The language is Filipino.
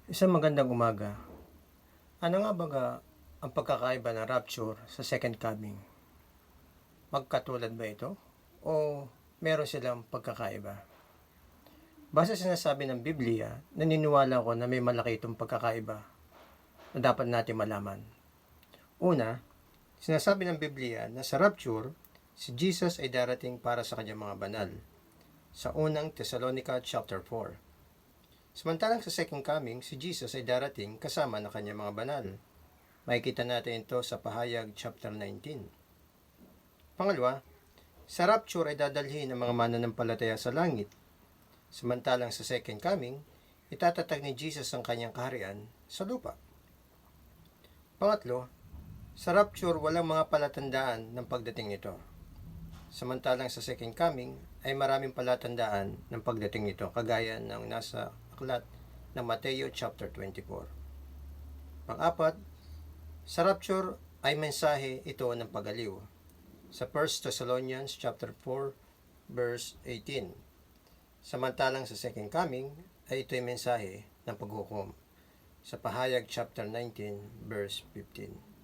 Isang magandang umaga. Ano nga ba ang pagkakaiba ng rapture sa second coming? Magkatulad ba ito? O meron silang pagkakaiba? Base sa sinasabi ng Biblia, naniniwala ko na may malaki itong pagkakaiba na dapat natin malaman. Una, sinasabi ng Biblia na sa rapture, si Jesus ay darating para sa kanyang mga banal. Sa unang Thessalonica chapter 4. Samantalang sa second coming, si Jesus ay darating kasama ng kanyang mga banal. Makikita natin ito sa Pahayag chapter 19. Pangalawa, sa rapture ay dadalhin ng mga mananampalataya sa langit. Samantalang sa second coming, itatatag ni Jesus ang kanyang kaharian sa lupa. Pangatlo, sa rapture walang mga palatandaan ng pagdating nito. Samantalang sa second coming ay maraming palatandaan ng pagdating nito kagaya ng nasa aklat ng Mateo chapter 24. Pang-apat, sa rapture ay mensahe ito ng pagaliw. Sa 1 Thessalonians chapter 4 verse 18. Samantalang sa second coming ay ito'y mensahe ng paghukom. Sa Pahayag chapter 19 verse 15.